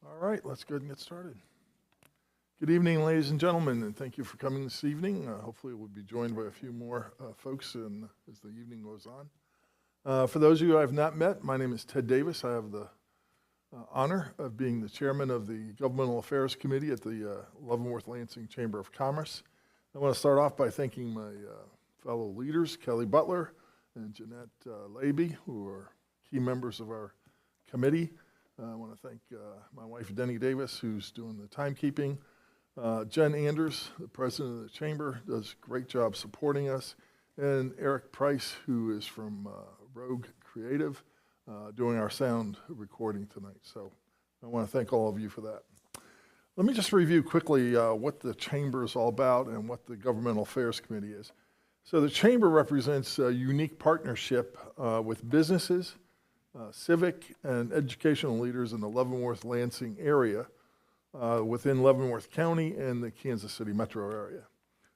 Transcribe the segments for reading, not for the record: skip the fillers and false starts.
All right, let's go ahead and get started. Good evening, ladies and gentlemen, and thank you for coming this evening. Hopefully we'll be joined by a few more folks as the evening goes on. For those of you I have not met, my name is Ted Davis. I have the honor of being the chairman of the Governmental Affairs Committee at the Leavenworth-Lansing Chamber of Commerce. I want to start off by thanking my fellow leaders, Kelly Butler and Jeanette Laby, who are key members of our committee. I want to thank my wife, Denny Davis, who's doing the timekeeping. Jen Anders, the president of the chamber, does a great job supporting us. And Eric Price, who is from Rogue Creative, doing our sound recording tonight. So I want to thank all of you for that. Let me just review quickly what the chamber is all about and what the Governmental Affairs Committee is. So the chamber represents a unique partnership with businesses, civic and educational leaders in the Leavenworth-Lansing area within Leavenworth County and the Kansas City metro area.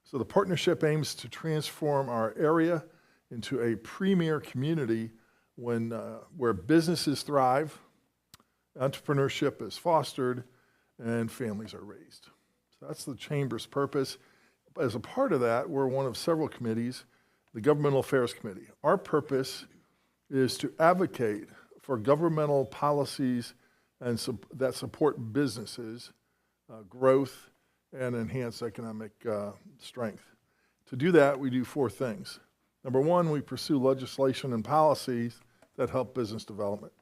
So the partnership aims to transform our area into a premier community where businesses thrive, entrepreneurship is fostered, and families are raised. So that's the chamber's purpose. As a part of that, we're one of several committees, the Governmental Affairs Committee. Our purpose is to advocate for governmental policies that support businesses, growth, and enhance economic strength. To do that, we do four things. Number one, we pursue legislation and policies that help business development.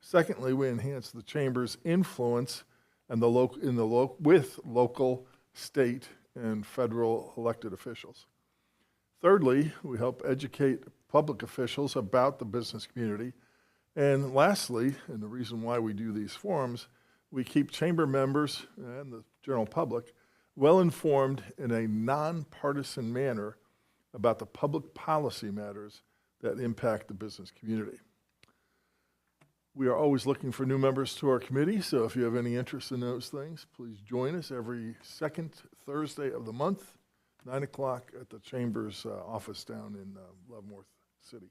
Secondly, we enhance the chamber's influence and with local, state, and federal elected officials. Thirdly, we help educate public officials about the business community. And lastly, and the reason why we do these forums, we keep chamber members and the general public well informed in a nonpartisan manner about the public policy matters that impact the business community. We are always looking for new members to our committee, so if you have any interest in those things, please join us every second Thursday of the month, 9 o'clock at the Chamber's office down in Leavenworth City.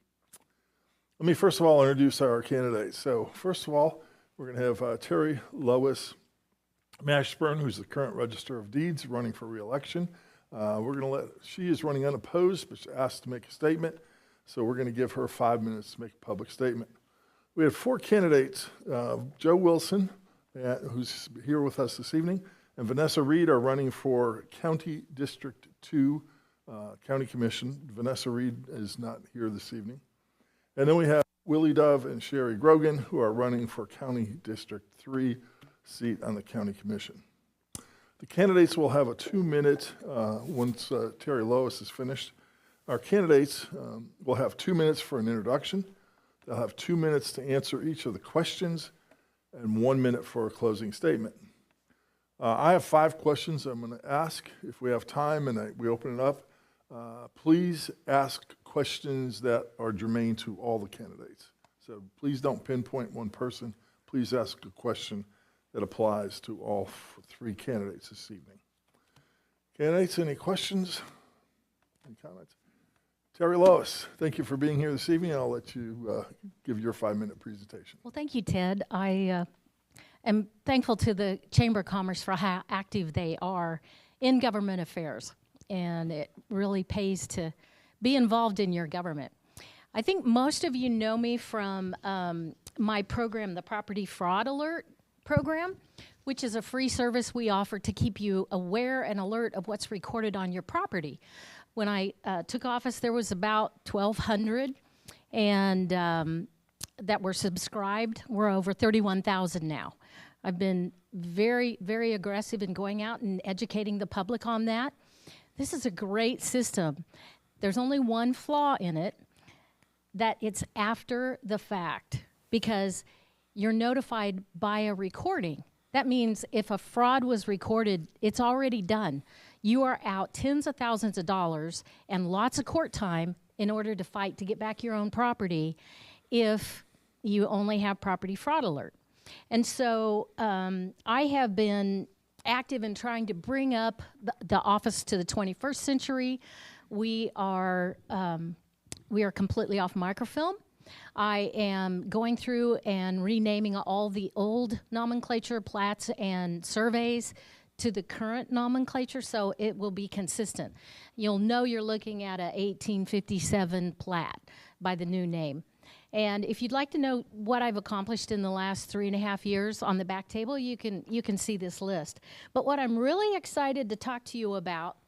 Let me first of all introduce our candidates. So first of all, we're going to have TerriLois Mashburn, who's the current Register of Deeds, running for re-election. She is running unopposed, but she's asked to make a statement, so we're going to give her 5 minutes to make a public statement. We have four candidates. Joe Wilson, who's here with us this evening, and Vanessa Reed are running for County District 2 County Commission. Vanessa Reed is not here this evening. And then we have Willie and Sherri Grogan, who are running for County District 3 seat on the County Commission. The candidates will have a 2-minute, once TerriLois is finished. Our candidates will have 2 minutes for an introduction. They'll have 2 minutes to answer each of the questions and 1 minute for a closing statement. I have 5 questions I'm going to ask. If we have time and we open it up, please ask questions that are germane to all the candidates. So please don't pinpoint one person. Please ask a question that applies to all 3 candidates this evening. Candidates, any questions? Any comments? TerriLois, thank you for being here this evening. I'll let you give your 5-minute presentation. Well, thank you, Ted. I am thankful to the Chamber of Commerce for how active they are in government affairs, and it really pays to be involved in your government. I think most of you know me from my program, the Property Fraud Alert program, which is a free service we offer to keep you aware and alert of what's recorded on your property. When I took office, there was about 1,200 and that were subscribed. We're over 31,000 now. I've been very, very aggressive in going out and educating the public on that. This is a great system. There's only one flaw in it, that it's after the fact, because you're notified by a recording. That means if a fraud was recorded, it's already done. You are out tens of thousands of dollars and lots of court time in order to fight to get back your own property if you only have Property Fraud Alert. And so I have been active in trying to bring up the office to the 21st century. We are completely off microfilm. I am going through and renaming all the old nomenclature, plats, and surveys to the current nomenclature, so it will be consistent. You'll know you're looking at a 1857 plat by the new name. And if you'd like to know what I've accomplished in the last 3.5 years, on the back table, you can see this list. But what I'm really excited to talk to you about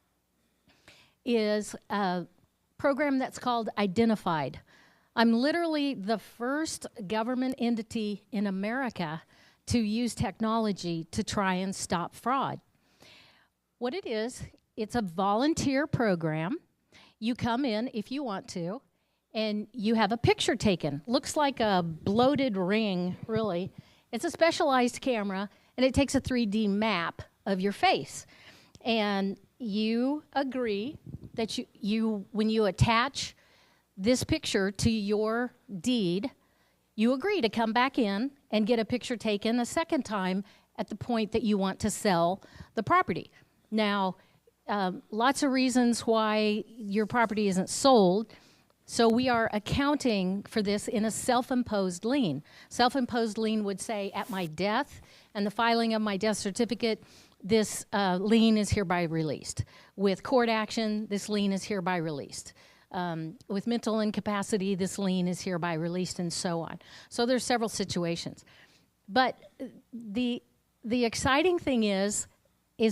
is a program that's called Identified. I'm literally the first government entity in America to use technology to try and stop fraud. What it is, it's a volunteer program. You come in if you want to, and you have a picture taken. Looks like a bloated ring, really. It's a specialized camera, and it takes a 3D map of your face. And you agree that when you attach this picture to your deed, you agree to come back in and get a picture taken a second time at the point that you want to sell the property. Now, lots of reasons why your property isn't sold. So we are accounting for this in a self-imposed lien. Self-imposed lien would say, at my death and the filing of my death certificate, this lien is hereby released. With court action, this lien is hereby released. With mental incapacity, this lien is hereby released, and so on. So there's several situations. But the exciting thing is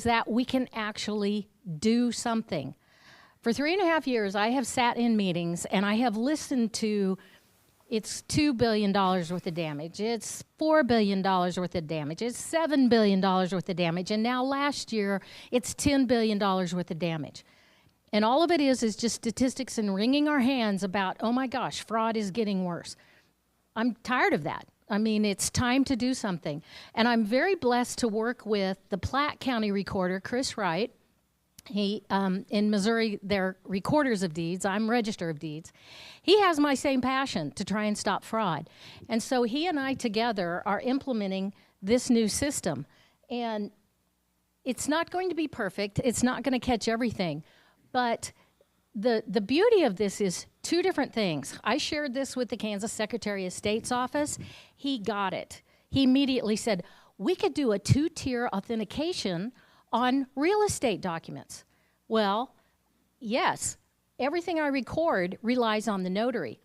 that we can actually do something. For 3.5 years, I have sat in meetings and I have listened to, it's $2 billion worth of damage, it's $4 billion worth of damage, it's $7 billion worth of damage, and now last year, it's $10 billion worth of damage. And all of it is just statistics and wringing our hands about, oh my gosh, fraud is getting worse. I'm tired of that. I mean, it's time to do something. And I'm very blessed to work with the Platte County Recorder, Chris Wright. He, in Missouri, they're recorders of deeds. I'm register of deeds. He has my same passion to try and stop fraud. And so he and I together are implementing this new system. And it's not going to be perfect. It's not going to catch everything. But the beauty of this is two different things. I shared this with the Kansas Secretary of State's office. He got it. He immediately said, we could do a 2-tier authentication on real estate documents. Well, yes, everything I record relies on the notary.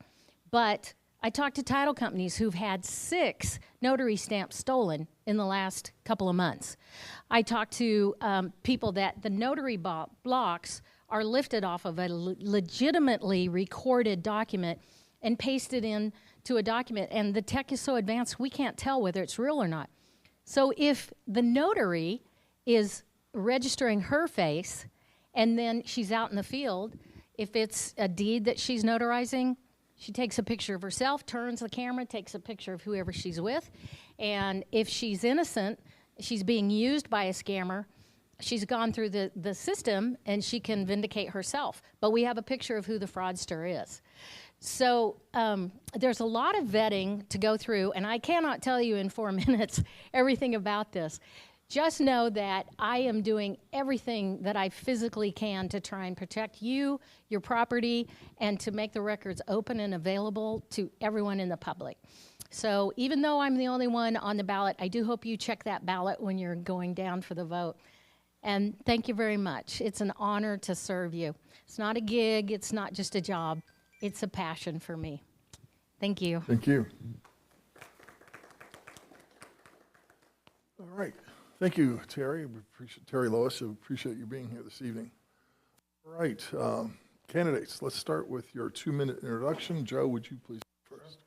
But I talked to title companies who've had 6 notary stamps stolen in the last couple of months. I talked to people that the notary blocks are lifted off of a legitimately recorded document and pasted into a document, and the tech is so advanced we can't tell whether it's real or not. So if the notary is registering her face and then she's out in the field, if it's a deed that she's notarizing, she takes a picture of herself, turns the camera, takes a picture of whoever she's with, and if she's innocent, she's being used by a scammer, she's gone through the system and she can vindicate herself. But we have a picture of who the fraudster is. So there's a lot of vetting to go through, and I cannot tell you in 4 minutes everything about this. Just know that I am doing everything that I physically can to try and protect you, your property, and to make the records open and available to everyone in the public. So even though I'm the only one on the ballot, I do hope you check that ballot when you're going down for the vote. And thank you very much. It's an honor to serve you. It's not a gig. It's not just a job. It's a passion for me. Thank you. Thank you. All right. Thank you, Terry. We appreciate TerriLois. We appreciate you being here this evening. All right. Candidates, let's start with your 2-minute introduction. Joe, would you please go first?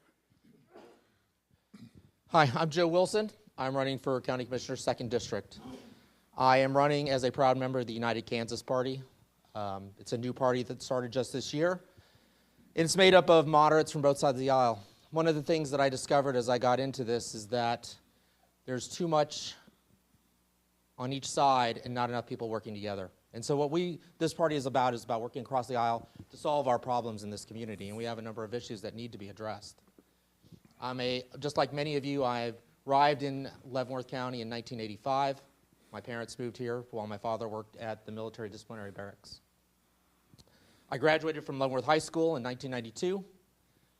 Hi, I'm Joe Wilson. I'm running for County Commissioner, 2nd District. I am running as a proud member of the United Kansas Party. It's a new party that started just this year. It's made up of moderates from both sides of the aisle. One of the things that I discovered as I got into this is that there's too much on each side and not enough people working together. And so what this party is about working across the aisle to solve our problems in this community, and we have a number of issues that need to be addressed. Just like many of you, I arrived in Leavenworth County in 1985. My parents moved here while my father worked at the military disciplinary barracks. I graduated from Leavenworth High School in 1992.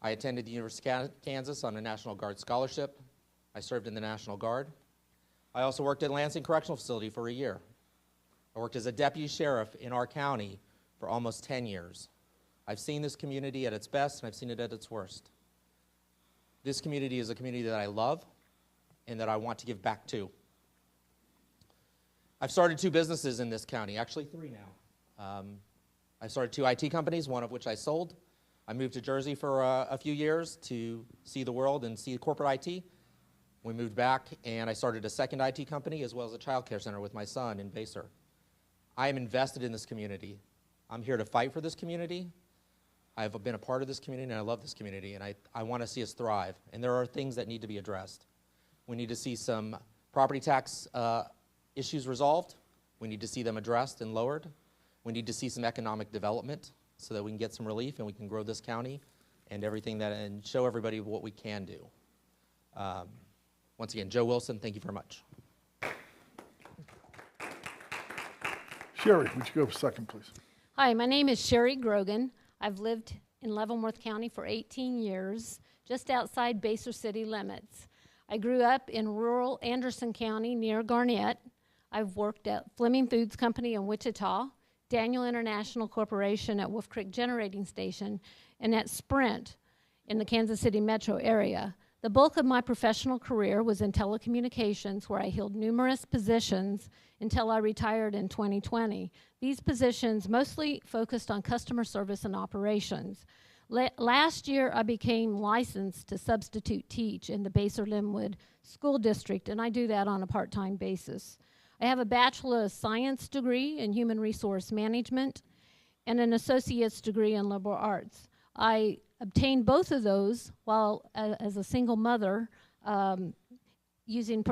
I attended the University of Kansas on a National Guard scholarship. I served in the National Guard. I also worked at Lansing Correctional Facility for a year. I worked as a deputy sheriff in our county for almost 10 years. I've seen this community at its best, and I've seen it at its worst. This community is a community that I love and that I want to give back to. I've started 2 businesses in this county, actually 3 now. I started 2 IT companies, one of which I sold. I moved to Jersey for a few years to see the world and see corporate IT. We moved back, and I started a second IT company as well as a child care center with my son in Vassar. I am invested in this community. I'm here to fight for this community. I've been a part of this community, and I love this community, and I want to see us thrive. And there are things that need to be addressed. We need to see some property tax issues resolved. We need to see them addressed and lowered. We need to see some economic development so that we can get some relief and we can grow this county and everything that, and show everybody what we can do. Once again, Joe Wilson, thank you very much. Sherri, would you go second, please? Hi, my name is Sherri Grogan. I've lived in Leavenworth County for 18 years, just outside Vassar city limits. I grew up in rural Anderson County near Garnett. I've worked at Fleming Foods Company in Wichita, Daniel International Corporation at Wolf Creek Generating Station, and at Sprint in the Kansas City metro area. The bulk of my professional career was in telecommunications, where I held numerous positions until I retired in 2020. These positions mostly focused on customer service and operations. Last year, I became licensed to substitute teach in the Vassar-Linwood School District, and I do that on a part-time basis. I have a Bachelor of Science degree in Human Resource Management and an Associate's degree in Liberal Arts. I obtained both of those while as a single mother using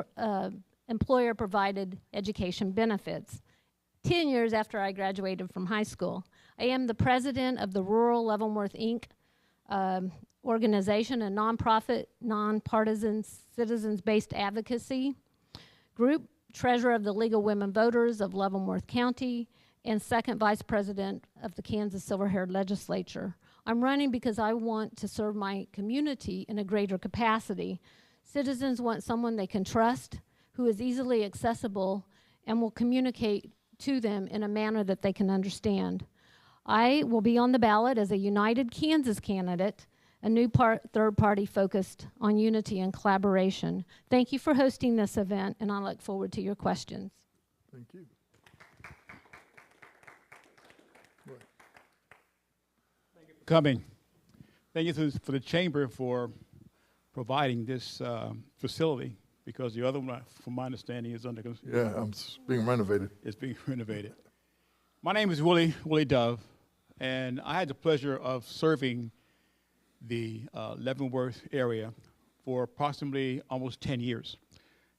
employer-provided education benefits. 10 years after I graduated from high school. I am the president of the Rural Leavenworth, Inc. Organization, a nonprofit, nonpartisan, citizens-based advocacy group, treasurer of the League of Women Voters of Leavenworth County, and second vice president of the Kansas Silver-Haired Legislature. I'm running because I want to serve my community in a greater capacity. Citizens want someone they can trust, who is easily accessible, and will communicate to them in a manner that they can understand. I will be on the ballot as a United Kansas candidate, a new third party focused on unity and collaboration. Thank you for hosting this event, and I look forward to your questions. Thank you. Coming. Thank you for the Chamber for providing this facility, because the other one, from my understanding, is under construction. Yeah, it's being renovated. It's being renovated. My name is Willie Dove, and I had the pleasure of serving the Leavenworth area for approximately almost 10 years.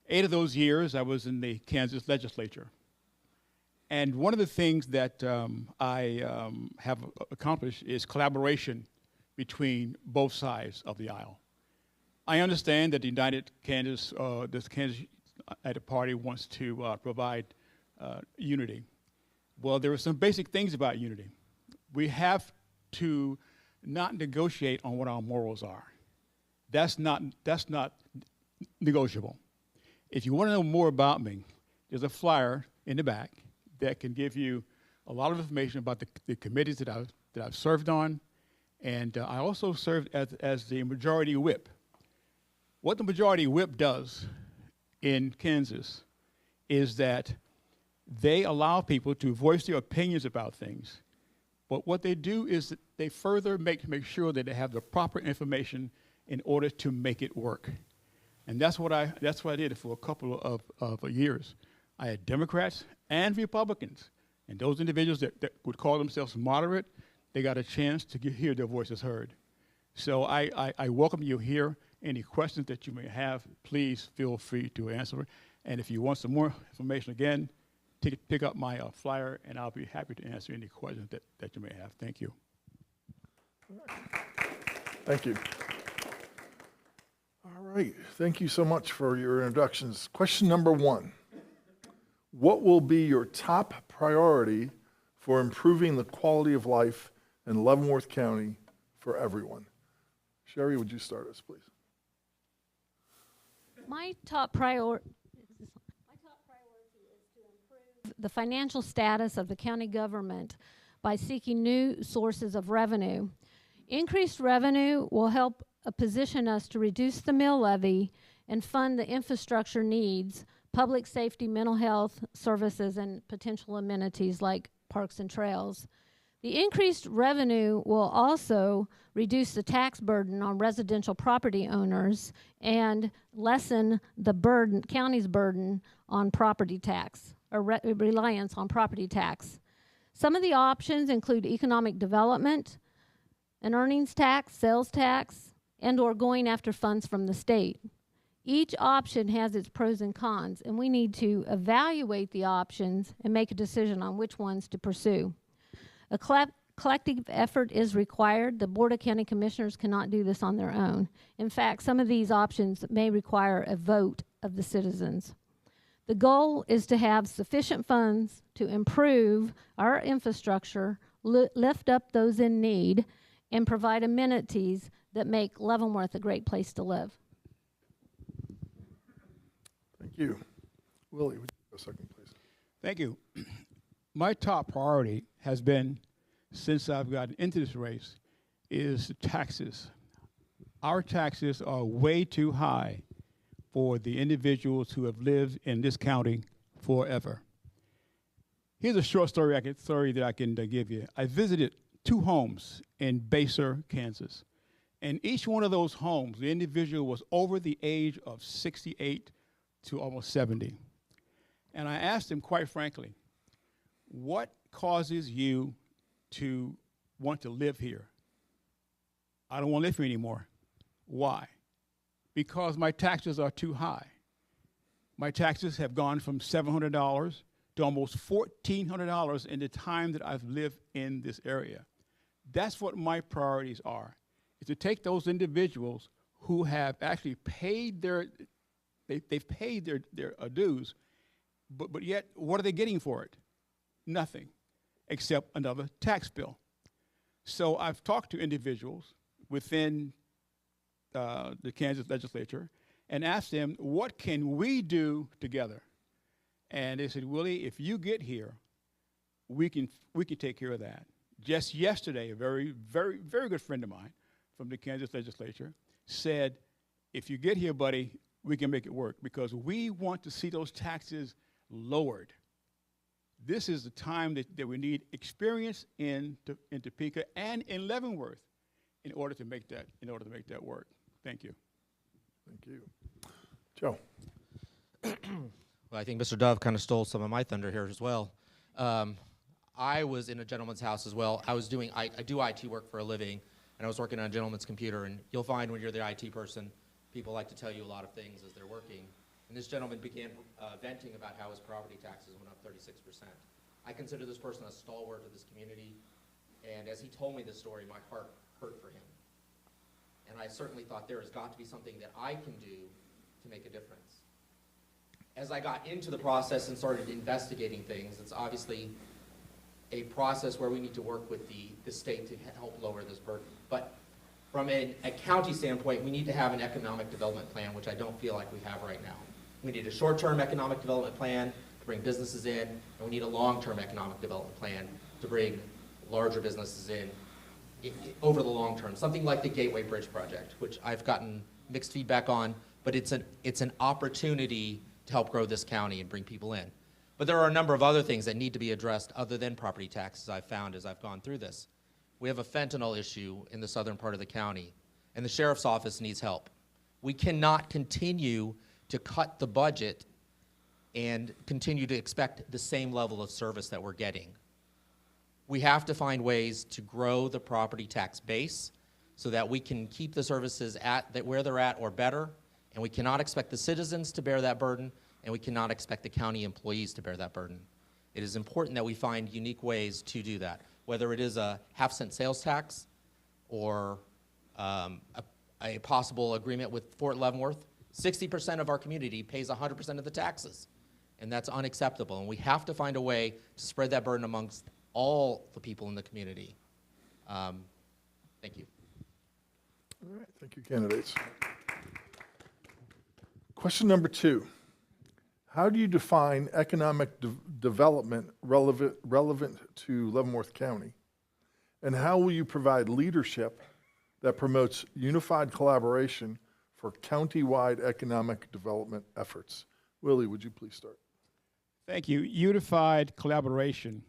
8 of those years, I was in the Kansas legislature. And one of the things that I have accomplished is collaboration between both sides of the aisle. I understand that the United Kansas, this Kansas Party wants to provide unity. Well, there are some basic things about unity. We have to not negotiate on what our morals are. That's not negotiable. If you want to know more about me, there's a flyer in the back that can give you a lot of information about the committees that I've served on, and I also served as the majority whip. What the majority whip does in Kansas is that they allow people to voice their opinions about things, but what they do is that they further make sure that they have the proper information in order to make it work. And that's what I did for a couple of years. I had Democrats and Republicans, and those individuals that would call themselves moderate, they got a chance to hear their voices heard. So I welcome you here. Any questions that you may have, please feel free to answer. And if you want some more information, again, pick up my flyer, and I'll be happy to answer any questions that you may have. Thank you. Thank you. All right. Thank you so much for your introductions. Question number 1. What will be your top priority for improving the quality of life in Leavenworth County for everyone? Sherri, would you start us, please? My top priority is to improve the financial status of the county government by seeking new sources of revenue. Increased revenue will help position us to reduce the mill levy and fund the infrastructure needs, public safety, mental health services, and potential amenities like parks and trails. The increased revenue will also reduce the tax burden on residential property owners and lessen the county's burden on property tax, or reliance on property tax. Some of the options include economic development, an earnings tax, sales tax, and/or going after funds from the state. Each option has its pros and cons, and we need to evaluate the options and make a decision on which ones to pursue. A collective effort is required. The Board of County Commissioners cannot do this on their own. In fact, some of these options may require a vote of the citizens. The goal is to have sufficient funds to improve our infrastructure, lift up those in need, and provide amenities that make Leavenworth a great place to live. Thank you. Willie, would you go second, please? Thank you. My top priority has been, since I've gotten into this race, is the taxes. Our taxes are way too high for the individuals who have lived in this county forever. Here's a short story that I can give you. I visited 2 homes in Baser, Kansas. And each one of those homes, the individual was over the age of 68 to almost 70. And I asked him, quite frankly, what causes you to want to live here? I don't want to live here anymore. Why? Because my taxes are too high. My taxes have gone from $700 to almost $1,400 in the time that I've lived in this area. That's what my priorities are, is to take those individuals who have actually paid they've paid their dues, but yet what are they getting for it? Nothing, except another tax bill. So I've talked to individuals within the Kansas legislature and asked them, what can we do together? And they said, Willie, if you get here, we can take care of that. Just yesterday, a very, very, very good friend of mine from the Kansas legislature said, if you get here, buddy, we can make it work because we want to see those taxes lowered. This is the time that we need experience in Topeka and in Leavenworth in order to make that work. Thank you. Thank you. Joe. Well, I think Mr. Dove kind of stole some of my thunder here as well. I was in a gentleman's house as well. I do IT work for a living, and I was working on a gentleman's computer. And you'll find when you're the IT person, people like to tell you a lot of things as they're working. And this gentleman began venting about how his property taxes went up 36%. I consider this person a stalwart of this community, and as he told me this story, my heart hurt for him. And I certainly thought there has got to be something that I can do to make a difference. As I got into the process and started investigating things, it's obviously a process where we need to work with the state to help lower this burden. But from a county standpoint, we need to have an economic development plan, which I don't feel like we have right now. We need a short-term economic development plan to bring businesses in, and we need a long-term economic development plan to bring larger businesses in over the long term. Something like the Gateway Bridge project, which I've gotten mixed feedback on, but it's an opportunity to help grow this county and bring people in. But there are a number of other things that need to be addressed other than property taxes I've found as I've gone through this. We have a fentanyl issue in the southern part of the county, and the sheriff's office needs help. We cannot continue to cut the budget and continue to expect the same level of service that we're getting. We have to find ways to grow the property tax base so that we can keep the services where they're at or better, and we cannot expect the citizens to bear that burden, and we cannot expect the county employees to bear that burden. It is important that we find unique ways to do that, whether it is a half-cent sales tax or a possible agreement with Fort Leavenworth. 60% of our community pays 100% of the taxes, and that's unacceptable. And we have to find a way to spread that burden amongst all the people in the community. Thank you. All right, thank you, candidates. Question number 2. How do you define economic development relevant to Leavenworth County? And how will you provide leadership that promotes unified collaboration for county-wide economic development efforts? Willie, would you please start? Thank you. Unified collaboration.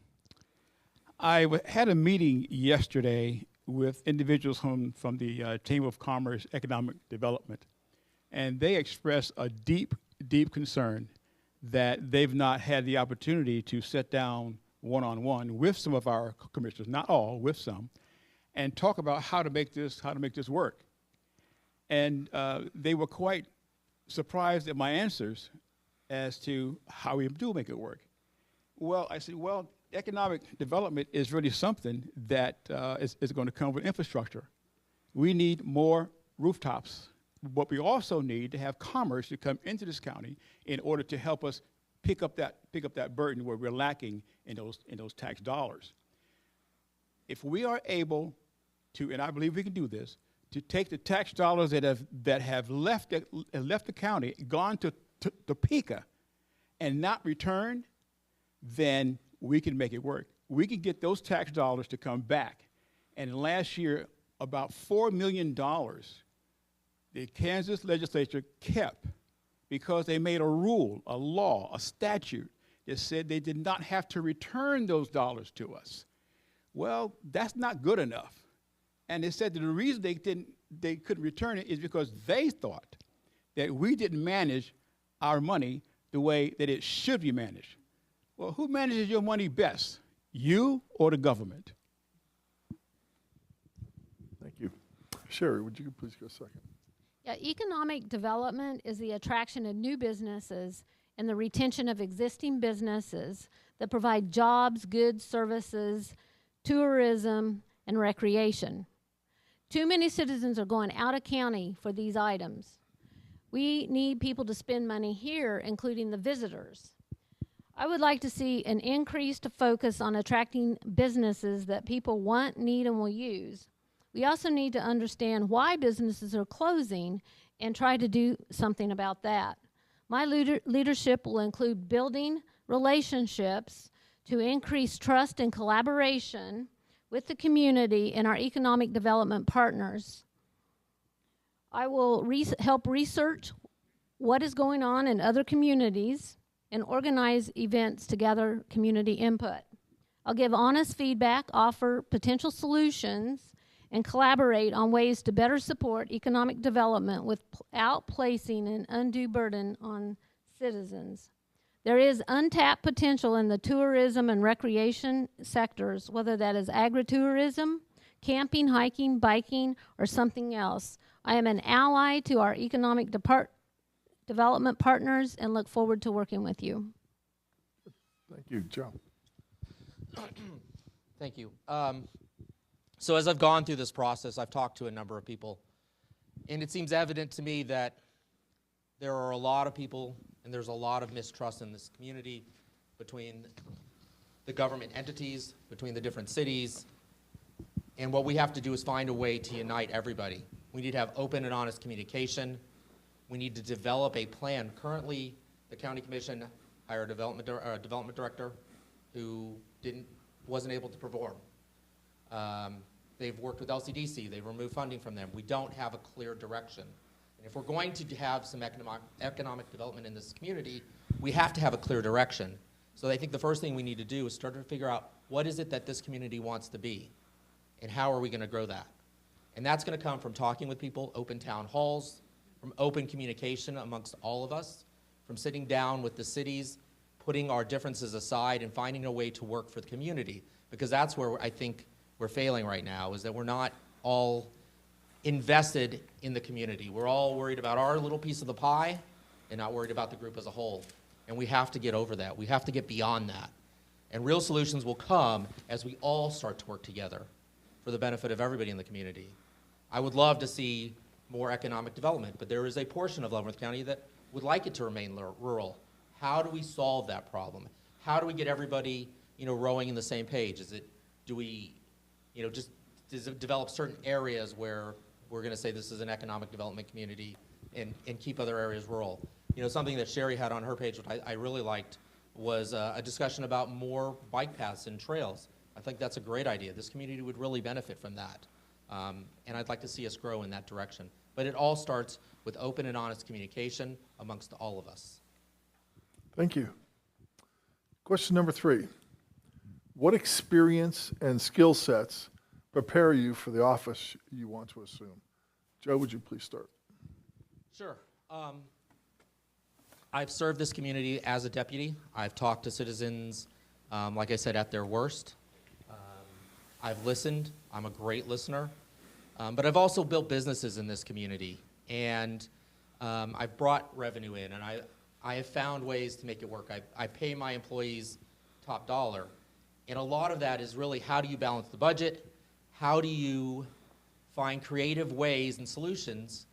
I had a meeting yesterday with individuals from the Chamber of Commerce Economic Development, and they expressed a deep, deep concern that they've not had the opportunity to sit down one-on-one with some of our commissioners, not all, with some, and talk about how to make this work. And they were quite surprised at my answers as to how we do make it work. Well, I said, well, economic development is really something that is going to come with infrastructure. We need more rooftops, but we also need to have commerce to come into this county in order to help us pick up that burden where we're lacking in those tax dollars. If we are able to, and I believe we can do this, to take the tax dollars that have left the county, gone to Topeka, and not returned, then we can make it work. We can get those tax dollars to come back. And last year, about $4 million the Kansas legislature kept because they made a rule, a law, a statute that said they did not have to return those dollars to us. Well, that's not good enough. And they said that the reason they couldn't return it is because they thought that we didn't manage our money the way that it should be managed. Well, who manages your money best, you or the government? Thank you. Sherri, would you please go second? Yeah, economic development is the attraction of new businesses and the retention of existing businesses that provide jobs, goods, services, tourism, and recreation. Too many citizens are going out of county for these items. We need people to spend money here, including the visitors. I would like to see an increased focus on attracting businesses that people want, need, and will use. We also need to understand why businesses are closing and try to do something about that. My leadership will include building relationships to increase trust and collaboration with the community and our economic development partners. I will help research what is going on in other communities and organize events to gather community input. I'll give honest feedback, offer potential solutions, and collaborate on ways to better support economic development without placing an undue burden on citizens. There is untapped potential in the tourism and recreation sectors, whether that is agritourism, camping, hiking, biking, or something else. I am an ally to our economic development partners and look forward to working with you. Thank you. Joe. Thank you. So as I've gone through this process, I've talked to a number of people, and it seems evident to me that there are a lot of people and there's a lot of mistrust in this community between the government entities, between the different cities, and what we have to do is find a way to unite everybody. We need to have open and honest communication. We need to develop a plan. Currently, the county commission hired a development director who wasn't able to perform. They've worked with LCDC. They've removed funding from them. We don't have a clear direction. And if we're going to have some economic development in this community, we have to have a clear direction. So I think the first thing we need to do is start to figure out what is it that this community wants to be, and how are we going to grow that? And that's going to come from talking with people, open town halls, from open communication amongst all of us, from sitting down with the cities, putting our differences aside and finding a way to work for the community. Because that's where I think we're failing right now, is that we're not all invested in the community. We're all worried about our little piece of the pie and not worried about the group as a whole. And we have to get over that. We have to get beyond that. And real solutions will come as we all start to work together for the benefit of everybody in the community. I would love to see more economic development, but there is a portion of Leavenworth County that would like it to remain rural. How do we solve that problem? How do we get everybody, rowing in the same page? Do we, just develop certain areas where we're going to say this is an economic development community and keep other areas rural. You know, something that Sherri had on her page, which I really liked, was a discussion about more bike paths and trails. I think that's a great idea. This community would really benefit from that. And I'd like to see us grow in that direction. But it all starts with open and honest communication amongst all of us. Thank you. Question number 3. What experience and skill sets prepare you for the office you want to assume? Joe, would you please start? Sure. I've served this community as a deputy. I've talked to citizens, like I said, at their worst. I've listened. I'm a great listener. But I've also built businesses in this community, and I've brought revenue in, and I have found ways to make it work. I pay my employees top dollar, and a lot of that is really how do you balance the budget? How do you find creative ways and solutions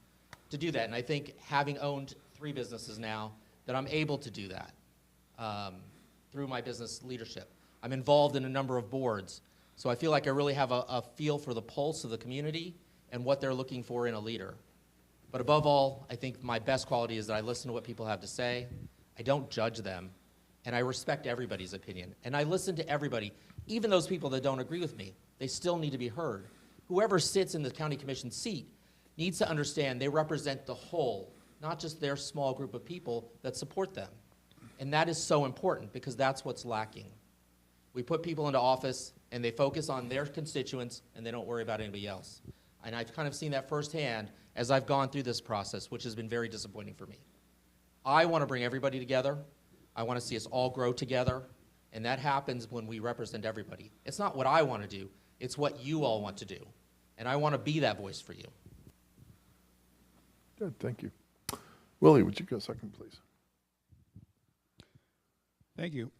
to do that? And I think having owned 3 businesses now, that I'm able to do that through my business leadership. I'm involved in a number of boards, so I feel like I really have a feel for the pulse of the community and what they're looking for in a leader. But above all, I think my best quality is that I listen to what people have to say, I don't judge them, and I respect everybody's opinion. And I listen to everybody, even those people that don't agree with me. They still need to be heard. Whoever sits in the county commission seat needs to understand they represent the whole, not just their small group of people that support them. And that is so important because that's what's lacking. We put people into office and they focus on their constituents and they don't worry about anybody else. And I've kind of seen that firsthand as I've gone through this process, which has been very disappointing for me. I want to bring everybody together. I want to see us all grow together. And that happens when we represent everybody. It's not what I want to do, it's what you all want to do. And I want to be that voice for you. Good, thank you. Willie, would you go second, please? Thank you.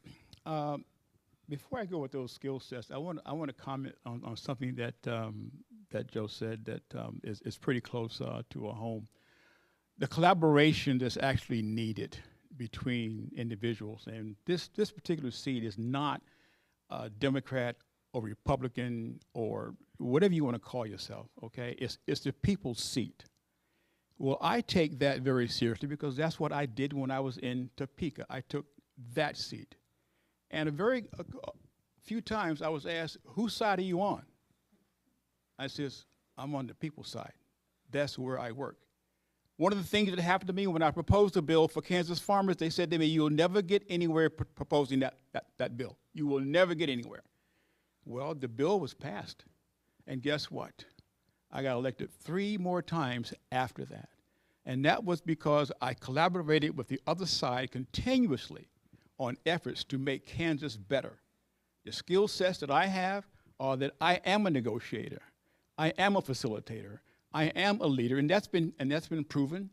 Before I go with those skill sets, I want to comment on something that that Joe said that is pretty close to a home. The collaboration that's actually needed between individuals, and this particular seat is not Democrat or Republican or whatever you want to call yourself. Okay, it's the people's seat. Well, I take that very seriously because that's what I did when I was in Topeka. I took that seat. And a few times I was asked, whose side are you on? I says, I'm on the people's side. That's where I work. One of the things that happened to me when I proposed a bill for Kansas farmers, they said to me, you'll never get anywhere proposing that bill. You will never get anywhere. Well, the bill was passed. And guess what? I got elected 3 more times after that. And that was because I collaborated with the other side continuously on efforts to make Kansas better. The skill sets that I have are that I am a negotiator, I am a facilitator, I am a leader, and that's been proven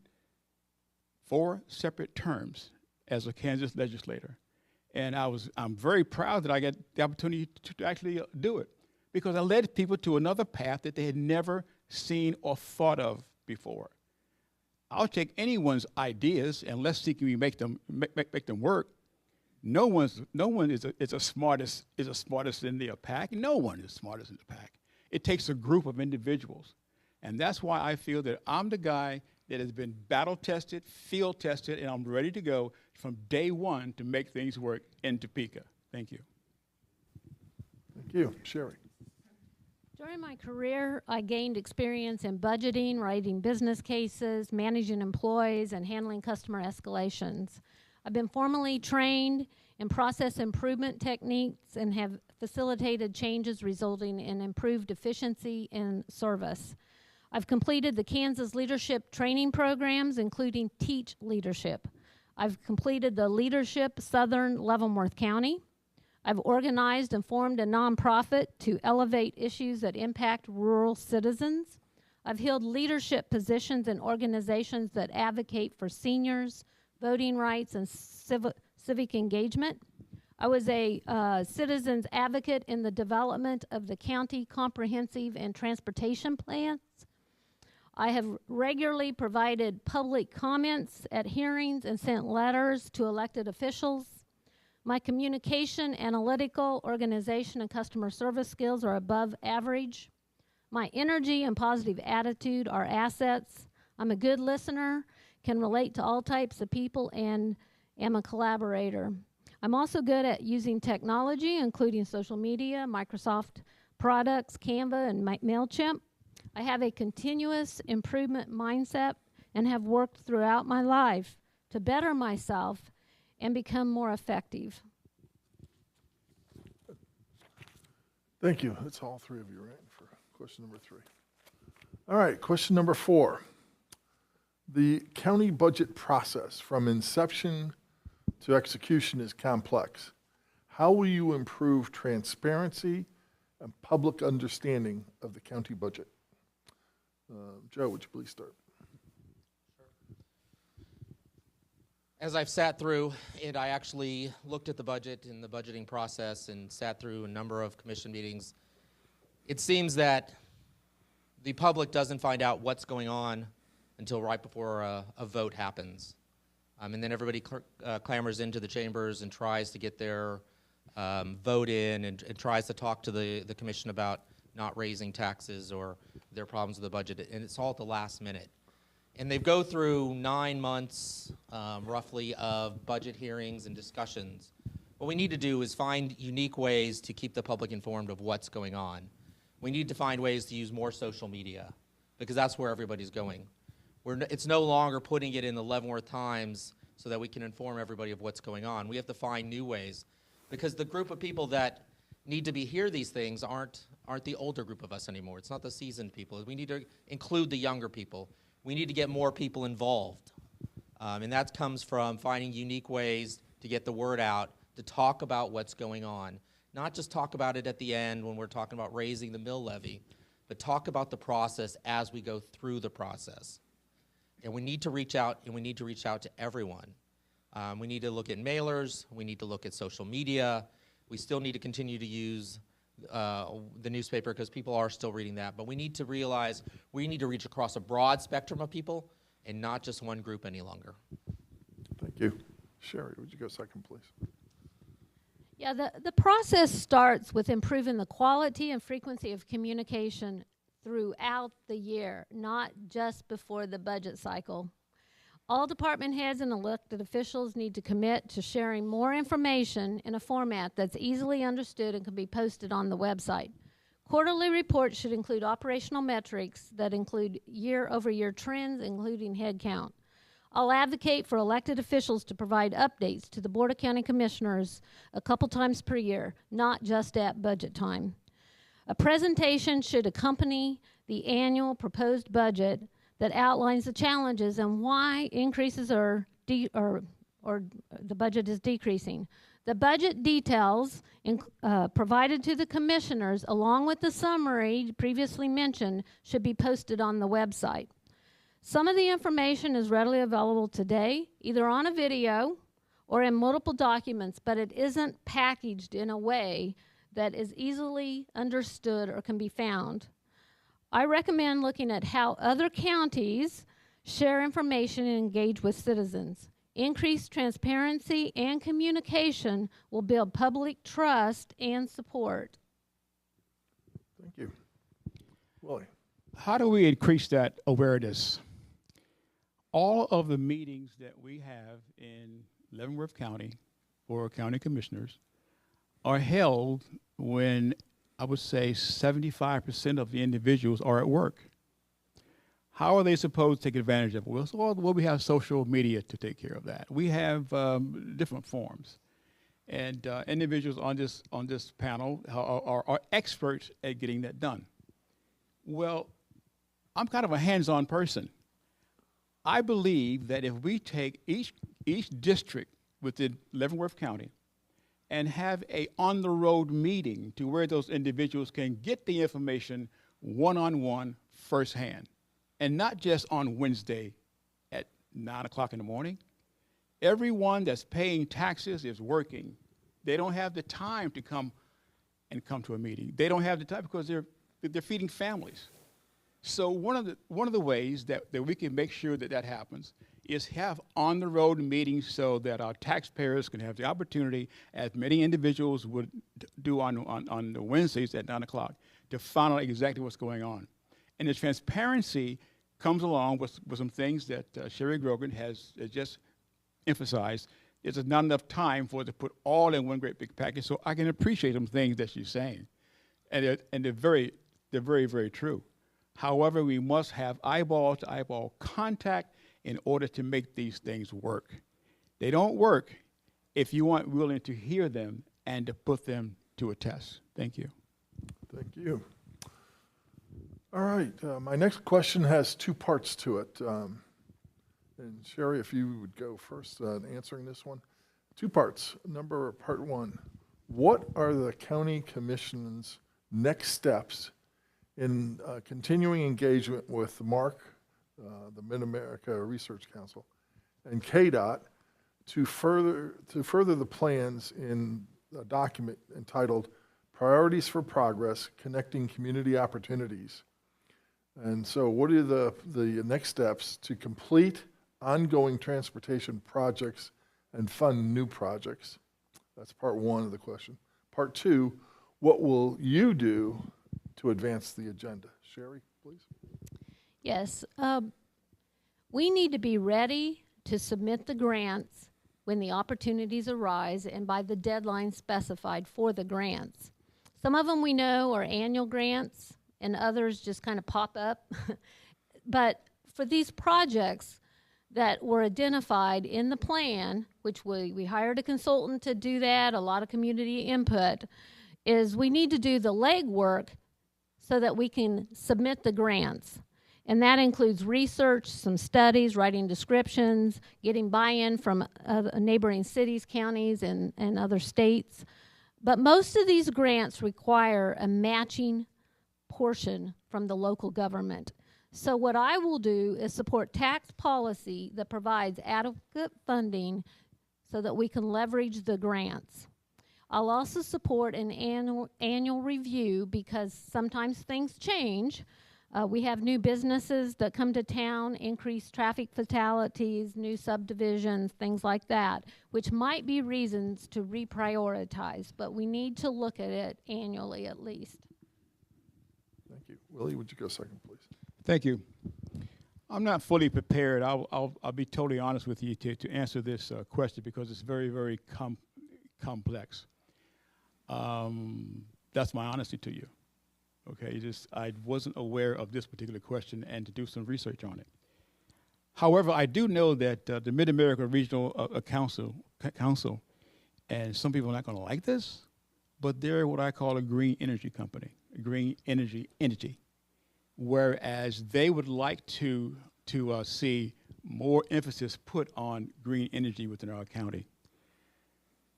4 separate terms as a Kansas legislator. And I'm very proud that I got the opportunity to actually do it because I led people to another path that they had never seen or thought of before. I'll take anyone's ideas and let's see can we make them work. No one is the smartest in the pack. No one is smartest in the pack. It takes a group of individuals. And that's why I feel that I'm the guy that has been battle tested, field tested, and I'm ready to go from day one to make things work in Topeka. Thank you. Thank you. Sherri. During my career, I gained experience in budgeting, writing business cases, managing employees, and handling customer escalations. I've been formally trained in process improvement techniques and have facilitated changes resulting in improved efficiency and service. I've completed the Kansas Leadership Training Programs, including Teach Leadership. I've completed the Leadership Southern Leavenworth County. I've organized and formed a nonprofit to elevate issues that impact rural citizens. I've held leadership positions in organizations that advocate for seniors, voting rights, and civic engagement. I was a citizens advocate in the development of the county comprehensive and transportation plans. I have regularly provided public comments at hearings and sent letters to elected officials. My communication, analytical, organization, and customer service skills are above average. My energy and positive attitude are assets. I'm a good listener, can relate to all types of people, and am a collaborator. I'm also good at using technology, including social media, Microsoft products, Canva, and MailChimp. I have a continuous improvement mindset and have worked throughout my life to better myself and become more effective. Thank you. That's all three of you, right, for question number 3. All right, question number 4. The county budget process from inception to execution is complex. How will you improve transparency and public understanding of the county budget? Joe, would you please start? As I've sat through, and I actually looked at the budget and the budgeting process and sat through a number of commission meetings, it seems that the public doesn't find out what's going on until right before a vote happens. And then everybody clamors into the chambers and tries to get their vote in and tries to talk to the commission about not raising taxes or their problems with the budget, and it's all at the last minute. And they go through 9 months, roughly, of budget hearings and discussions. What we need to do is find unique ways to keep the public informed of what's going on. We need to find ways to use more social media, because that's where everybody's going. It's no longer putting it in the Leavenworth Times so that we can inform everybody of what's going on. We have to find new ways, because the group of people that need to hear these things aren't the older group of us anymore. It's not the seasoned people. We need to include the younger people. We need to get more people involved. And that comes from finding unique ways to get the word out, to talk about what's going on. Not just talk about it at the end when we're talking about raising the mill levy, but talk about the process as we go through the process. And we need to reach out, and we need to reach out to everyone. We need to look at mailers. We need to look at social media. We still need to continue to use the newspaper, because people are still reading that. But we need to realize we need to reach across a broad spectrum of people and not just one group any longer. Thank you. Sherri, would you go second, please? Yeah, the process starts with improving the quality and frequency of communication throughout the year, not just before the budget cycle. All department heads and elected officials need to commit to sharing more information in a format that's easily understood and can be posted on the website. Quarterly reports should include operational metrics that include year-over-year trends, including head count. I'll advocate for elected officials to provide updates to the Board of County Commissioners a couple times per year, not just at budget time. A presentation should accompany the annual proposed budget that outlines the challenges and why increases or the budget is decreasing. The budget details provided to the commissioners, along with the summary previously mentioned, should be posted on the website. Some of the information is readily available today, either on a video or in multiple documents, but it isn't packaged in a way that is easily understood or can be found. I recommend looking at how other counties share information and engage with citizens. Increased transparency and communication will build public trust and support. Thank you. Willie. How do we increase that awareness? All of the meetings that we have in Leavenworth County for county commissioners are held when I would say 75% of the individuals are at work. How are they supposed to take advantage of it? Well, we have social media to take care of that. We have different forms. And individuals on this panel are experts at getting that done. Well, I'm kind of a hands-on person. I believe that if we take each district within Leavenworth County and have a on-the-road meeting to where those individuals can get the information one-on-one firsthand, and not just on Wednesday at 9 o'clock in the morning. Everyone that's paying taxes is working. They don't have the time to come to a meeting. They don't have the time because they're feeding families. So one of the ways that we can make sure that happens is have on-the-road meetings so that our taxpayers can have the opportunity, as many individuals would do on the Wednesdays at 9 o'clock, to find out exactly what's going on. And the transparency comes along with some things that Sherri Grogan has just emphasized. There's not enough time for it to put all in one great big package, so I can appreciate some things that she's saying. And they're very, very true. However, we must have eyeball-to-eyeball contact in order to make these things work. They don't work if you aren't willing to hear them and to put them to a test. Thank you. Thank you. All right, my next question has two parts to it. And Sherri, if you would go first answering this one. Two parts. Part one, what are the county commission's next steps in continuing engagement with MARC, the Mid-America Research Council, and KDOT to further the plans in a document entitled Priorities for Progress, Connecting Community Opportunities? And so what are the next steps to complete ongoing transportation projects and fund new projects? That's part one of the question. Part two, what will you do to advance the agenda? Sherri, please. Yes. We need to be ready to submit the grants when the opportunities arise and by the deadline specified for the grants. Some of them we know are annual grants and others just kind of pop up. But for these projects that were identified in the plan, which we hired a consultant to do that, a lot of community input, is we need to do the legwork so that we can submit the grants. And that includes research, some studies, writing descriptions, getting buy-in from neighboring cities, counties, and other states. But most of these grants require a matching portion from the local government. So what I will do is support tax policy that provides adequate funding so that we can leverage the grants. I'll also support an annual review because sometimes things change. We have new businesses that come to town, increased traffic fatalities, new subdivisions, things like that, which might be reasons to reprioritize, but we need to look at it annually at least. Thank you. Willie, would you go second, please? Thank you. I'm not fully prepared. I'll be totally honest with you to answer this question because it's very, very complex. That's my honesty to you. Okay, I wasn't aware of this particular question and to do some research on it. However, I do know that the Mid-America Regional Council, and some people are not going to like this, but they're what I call a green energy company, a green energy entity, whereas they would like to see more emphasis put on green energy within our county.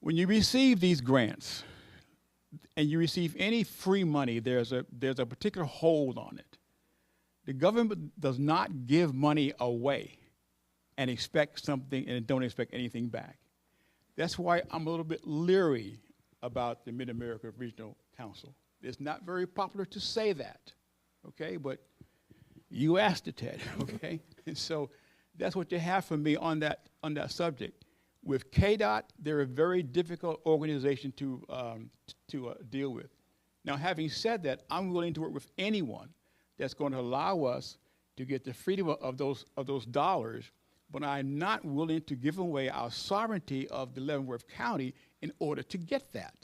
When you receive these grants, and you receive any free money, there's a particular hold on it. The government does not give money away and expect something and don't expect anything back. That's why I'm a little bit leery about the Mid-America Regional Council. It's not very popular to say that, okay? But you asked it, Ted, okay? And so that's what you have for me on that subject. With KDOT, they're a very difficult organization to deal with. Now, having said that, I'm willing to work with anyone that's going to allow us to get the freedom of those dollars, but I'm not willing to give away our sovereignty of the Leavenworth County in order to get that.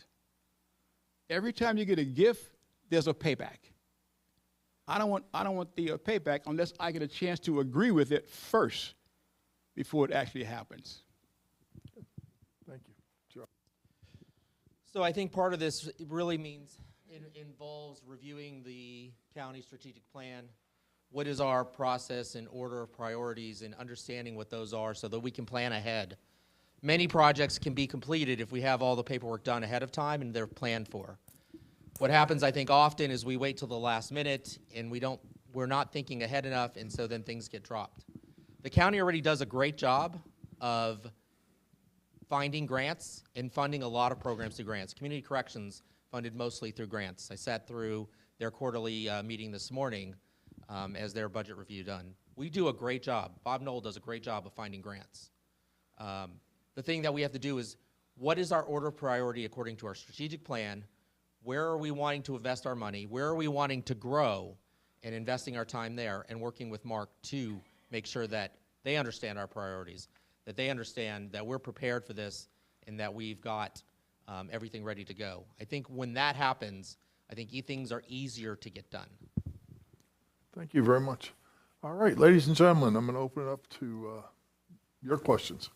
Every time you get a gift, there's a payback. I don't want the payback unless I get a chance to agree with it first before it actually happens. Thank you. Joe. So I think part of this really means involves reviewing the county strategic plan. What is our process and order of priorities and understanding what those are so that we can plan ahead. Many projects can be completed if we have all the paperwork done ahead of time and they're planned for. What happens, I think, often is we wait till the last minute and we're not thinking ahead enough, and so then things get dropped. The county already does a great job of finding grants and funding a lot of programs through grants. Community Corrections funded mostly through grants. I sat through their quarterly meeting this morning as their budget review done. We do a great job. Bob Knoll does a great job of finding grants. The thing that we have to do is, what is our order of priority according to our strategic plan? Where are we wanting to invest our money? Where are we wanting to grow, and investing our time there, and working with Mark to make sure that they understand our priorities, that they understand that we're prepared for this, and that we've got everything ready to go. I think when that happens, I think things are easier to get done. Thank you very much. All right, ladies and gentlemen, I'm going to open it up to your questions.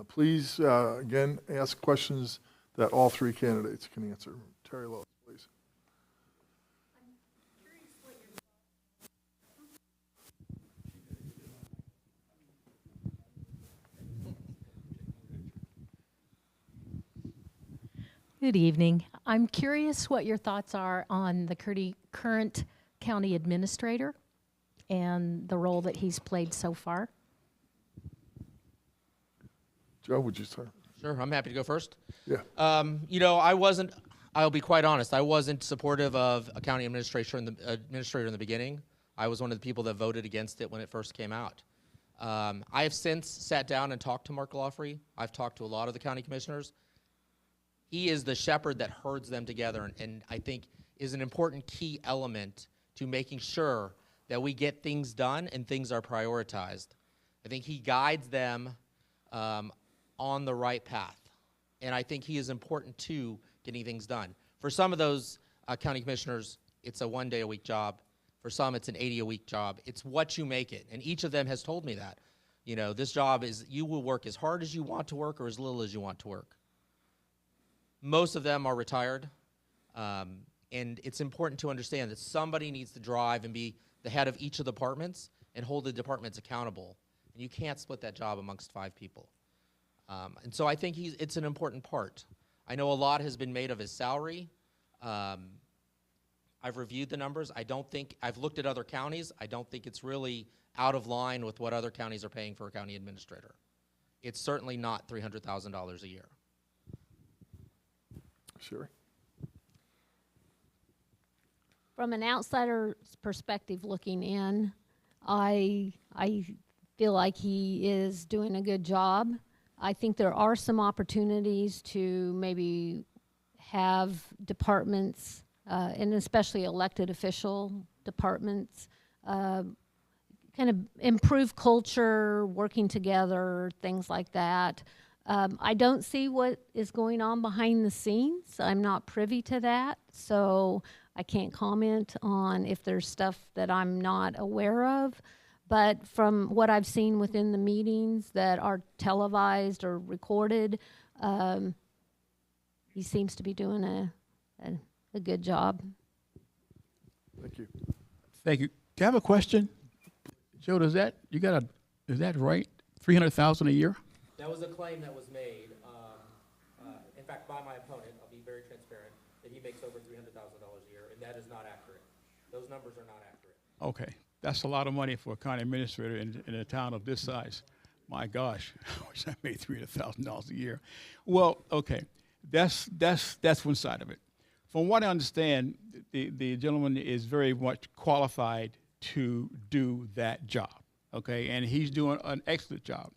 Please, again, ask questions that all three candidates can answer. TerriLois, please. Good evening. I'm curious what your thoughts are on the current county administrator and the role that he's played so far. Joe, would you start? Sure, I'm happy to go first. Yeah. You know, I'll be quite honest, I wasn't supportive of a county administrator in the beginning. I was one of the people that voted against it when it first came out. I have since sat down and talked to Mark Laughley. I've talked to a lot of the county commissioners. He is the shepherd that herds them together, and I think is an important key element to making sure that we get things done and things are prioritized. I think he guides them on the right path, and I think he is important to getting things done. For some of those county commissioners, it's a 1-day-a-week job. For some, it's an 80-a-week job. It's what you make it, and each of them has told me that. You know, this job is, you will work as hard as you want to work or as little as you want to work. Most of them are retired, and it's important to understand that somebody needs to drive and be the head of each of the departments and hold the departments accountable. And you can't split that job amongst 5 people. And so I think it's an important part. I know a lot has been made of his salary. I've reviewed the numbers. I've looked at other counties. I don't think it's really out of line with what other counties are paying for a county administrator. It's certainly not $300,000 a year. Sherri? From an outsider's perspective looking in, I feel like he is doing a good job. I think there are some opportunities to maybe have departments, and especially elected official departments, kind of improve culture, working together, things like that. I don't see what is going on behind the scenes. I'm not privy to that, so I can't comment on if there's stuff that I'm not aware of. But from what I've seen within the meetings that are televised or recorded, he seems to be doing a good job. Thank you. Thank you. Do you have a question? Joe, is that right? $300,000 a year? That was a claim that was made, in fact, by my opponent. I'll be very transparent, that he makes over $300,000 a year, and that is not accurate. Those numbers are not accurate. Okay, that's a lot of money for a county administrator in a town of this size. My gosh, I wish I made $300,000 a year. Well, okay, that's one side of it. From what I understand, the gentleman is very much qualified to do that job, okay, and he's doing an excellent job.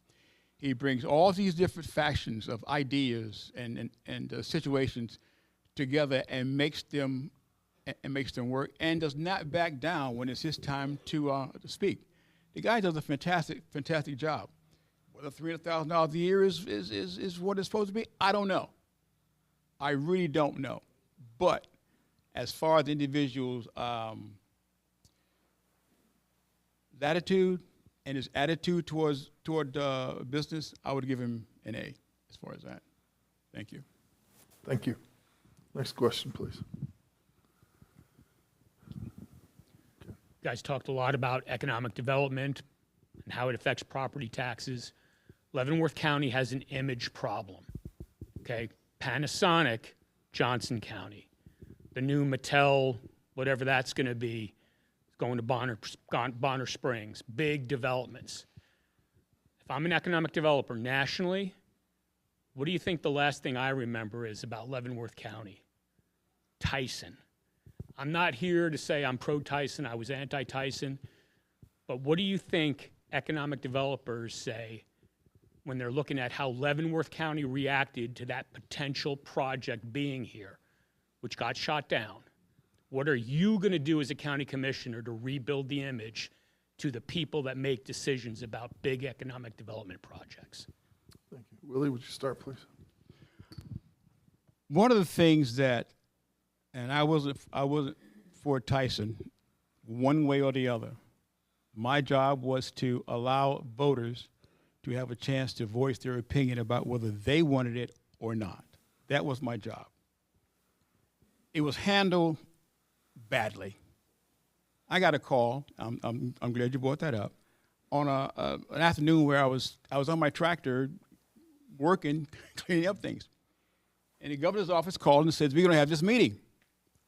He brings all these different factions of ideas and situations together and makes them work, and does not back down when it's his time to speak. The guy does a fantastic job. Whether $300,000 a year is what it's supposed to be, I don't know. I really don't know. But as far as the individual's latitude and his attitude toward business, I would give him an A as far as that. Thank you. Thank you. Next question, please. You guys talked a lot about economic development and how it affects property taxes. Leavenworth County has an image problem, okay? Panasonic, Johnson County. The new Mattel, whatever that's going to be, is going to Bonner Springs. Big developments. If I'm an economic developer nationally, what do you think the last thing I remember is about Leavenworth County? Tyson. I'm not here to say I'm pro-Tyson. I was anti-Tyson. But what do you think economic developers say when they're looking at how Leavenworth County reacted to that potential project being here? which got shot down. What are you going to do as a county commissioner to rebuild the image to the people that make decisions about big economic development projects? Thank you. Willie, would you start, please? One of the things that, and I wasn't for Tyson one way or the other. My job was to allow voters to have a chance to voice their opinion about whether they wanted it or not. That was my job. It was handled badly. I got a call. I'm glad you brought that up. On an afternoon where I was on my tractor working, cleaning up things, and the governor's office called and says, "We're going to have this meeting."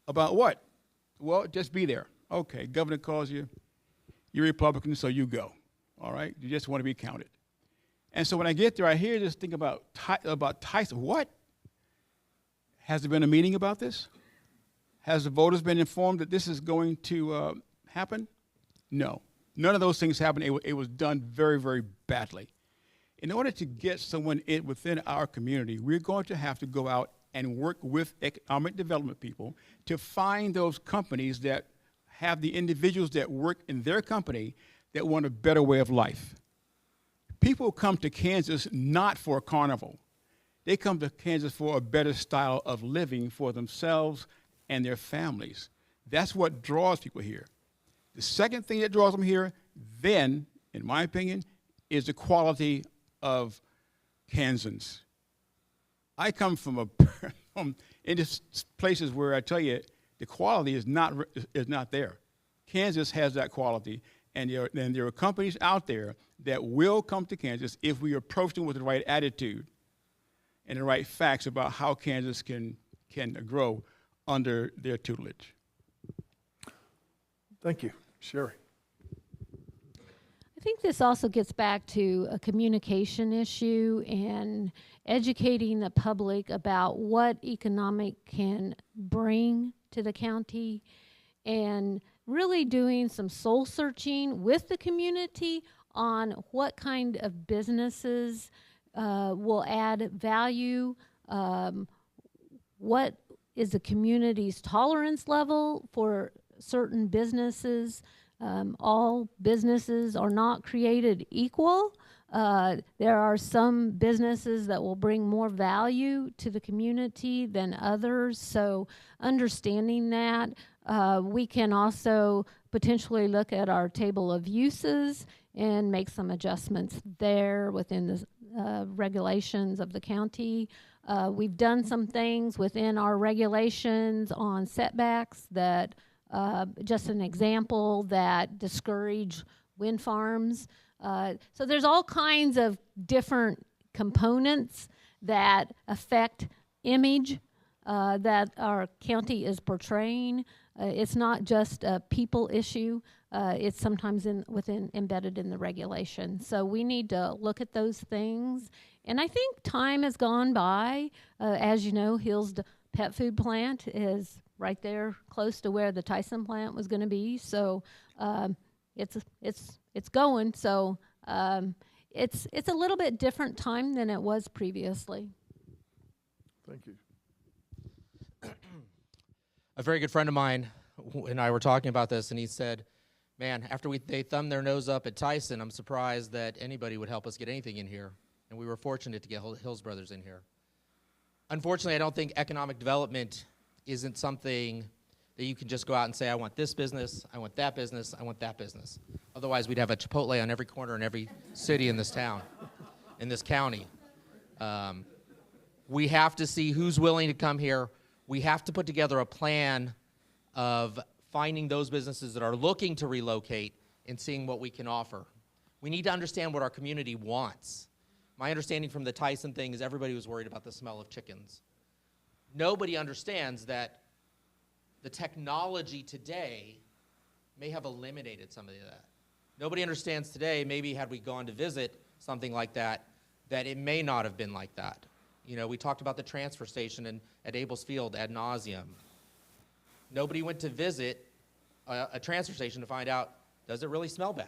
About what? Well, just be there. Okay, governor calls you. You're Republican, so you go. All right, you just want to be counted. And so when I get there, I hear this thing about Tyson. What? Has there been a meeting about this? Has the voters been informed that this is going to happen? No. None of those things happened. It was done very, very badly. In order to get someone within our community, we're going to have to go out and work with economic development people to find those companies that have the individuals that work in their company that want a better way of life. People come to Kansas not for a carnival. They come to Kansas for a better style of living for themselves and their families. That's what draws people here. The second thing that draws them here, then, in my opinion, is the quality of Kansans. I come from into places where I tell you the quality is not there. Kansas has that quality, and there are companies out there that will come to Kansas if we approach them with the right attitude and the right facts about how Kansas can grow under their tutelage. Thank you. Sherri. I think this also gets back to a communication issue and educating the public about what economic can bring to the county, and really doing some soul searching with the community on what kind of businesses will add value, what is the community's tolerance level for certain businesses. All businesses are not created equal. There are some businesses that will bring more value to the community than others. So understanding that, we can also potentially look at our table of uses and make some adjustments there within the regulations of the county. We've done some things within our regulations on setbacks that, just an example, that discourage wind farms. So there's all kinds of different components that affect image that our county is portraying. It's not just a people issue. It's sometimes embedded in the regulation. So we need to look at those things. And I think time has gone by. As you know, Hill's pet food plant is right there close to where the Tyson plant was going to be. So it's going. So it's a little bit different time than it was previously. Thank you. A very good friend of mine and I were talking about this, and he said, man, after they thumbed their nose up at Tyson, I'm surprised that anybody would help us get anything in here. And we were fortunate to get Hills Brothers in here. Unfortunately, I don't think economic development isn't something that you can just go out and say, I want this business, I want that business, I want that business. Otherwise, we'd have a Chipotle on every corner in every city in this town, in this county. We have to see who's willing to come here. We have to put together a plan of finding those businesses that are looking to relocate and seeing what we can offer. We need to understand what our community wants. My understanding from the Tyson thing is everybody was worried about the smell of chickens. Nobody understands that the technology today may have eliminated some of that. Nobody understands today, maybe had we gone to visit something like that it may not have been like that. You know, we talked about the transfer station at Abels Field ad nauseum. Nobody went to visit a transfer station to find out, does it really smell bad?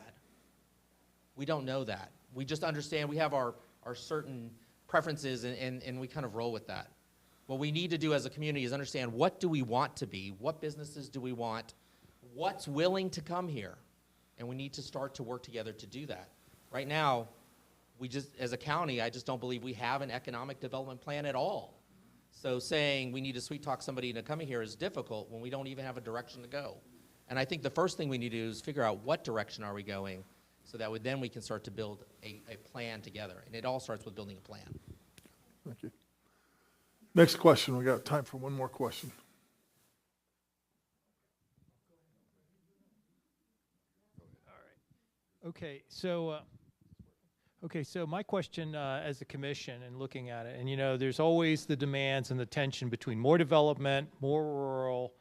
We don't know that. We just understand we have our certain preferences, and we kind of roll with that. What we need to do as a community is understand, what do we want to be? What businesses do we want? What's willing to come here? And we need to start to work together to do that. Right now, as a county, I just don't believe we have an economic development plan at all. So saying we need to sweet talk somebody into coming here is difficult when we don't even have a direction to go. And I think the first thing we need to do is figure out what direction are we going, so that then we can start to build a plan together. And it all starts with building a plan. Thank you. Next question. We got time for one more question. Okay, so my question as a commission and looking at it, and you know, there's always the demands and the tension between more development, more rural,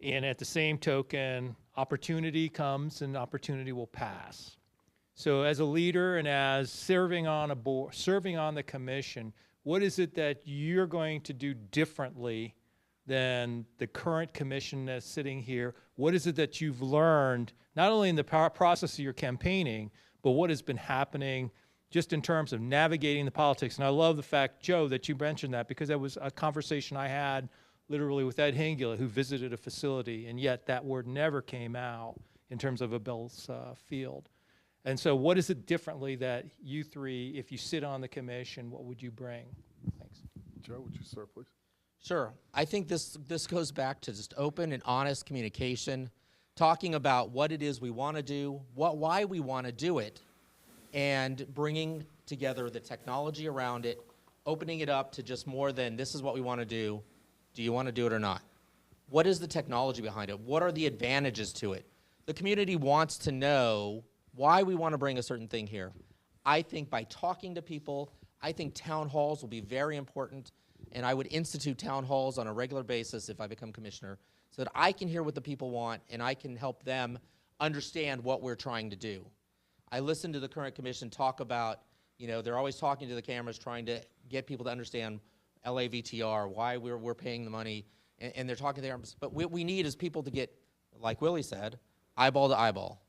and at the same token, opportunity comes and opportunity will pass. So as a leader and as serving on a board, serving on the commission, what is it that you're going to do differently than the current commission that's sitting here? What is it that you've learned, not only in the process of your campaigning, but what has been happening just in terms of navigating the politics? And I love the fact, Joe, that you mentioned that, because that was a conversation I had literally with Ed Hingula, who visited a facility, and yet that word never came out in terms of a Bell's field. And so what is it differently that you three, if you sit on the commission, what would you bring? Thanks. Joe, would you start, please? Sure. I think this goes back to just open and honest communication, talking about what it is we want to do, why we want to do it, and bringing together the technology around it, opening it up to just more than this is what we want to do. Do you want to do it or not? What is the technology behind it? What are the advantages to it? The community wants to know why we want to bring a certain thing here. I think by talking to people, I think town halls will be very important, and I would institute town halls on a regular basis if I become commissioner, so that I can hear what the people want and I can help them understand what we're trying to do. I listen to the current commission talk about, you know, they're always talking to the cameras, trying to get people to understand LAVTR, why we're paying the money, and they're talking there. But what we need is people to get, like Willie said, eyeball to eyeball.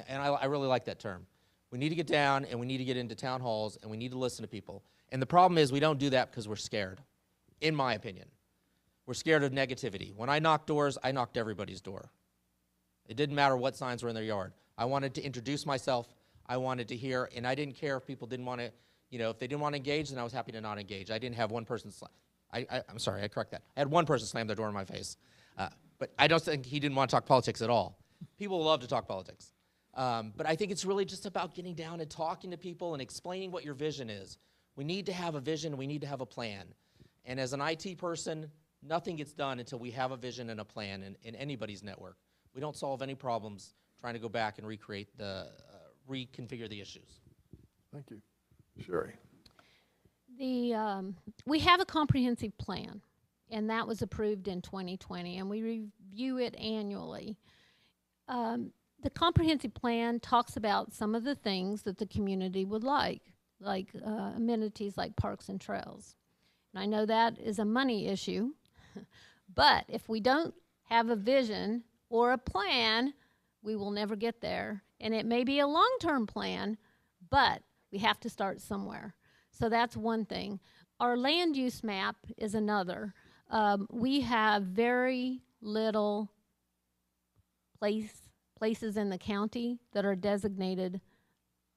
And I really like that term. We need to get down, and we need to get into town halls, and we need to listen to people. And the problem is we don't do that because we're scared, in my opinion. We're scared of negativity. When I knocked doors, I knocked everybody's door. It didn't matter what signs were in their yard. I wanted to introduce myself. I wanted to hear, and I didn't care if people didn't want to, you know, if they didn't want to engage, then I was happy to not engage. I didn't have one person I'm sorry, I correct that. I had one person slam their door in my face. But I don't think he didn't want to talk politics at all. People love to talk politics. But I think it's really just about getting down and talking to people and explaining what your vision is. We need to have a vision. We need to have a plan. And as an IT person, nothing gets done until we have a vision and a plan in anybody's network. We don't solve any problems trying to go back and reconfigure the issues. Thank you. Sherri. We have a comprehensive plan, and that was approved in 2020, and we review it annually. The comprehensive plan talks about some of the things that the community would like amenities like parks and trails. And I know that is a money issue, but if we don't have a vision or a plan, we will never get there. And it may be a long-term plan, but we have to start somewhere. So that's one thing. Our land use map is another. We have very little places in the county that are designated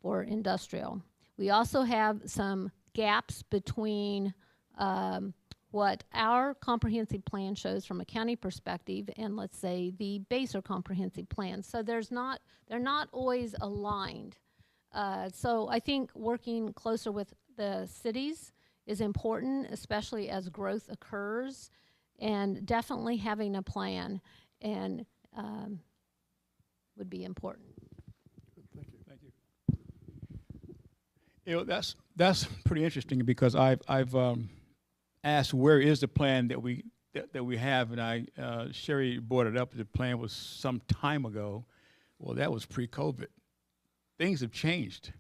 for industrial. We also have some gaps between what our comprehensive plan shows from a county perspective and, let's say, the baser comprehensive plan. So they're not always aligned. So I think working closer with the cities is important, especially as growth occurs, and definitely having a plan and would be important. Thank you. Thank you. You know, that's pretty interesting, because I've asked where is the plan that we have, and Sherri brought it up. The plan was some time ago. Well, that was pre-COVID. Things have changed.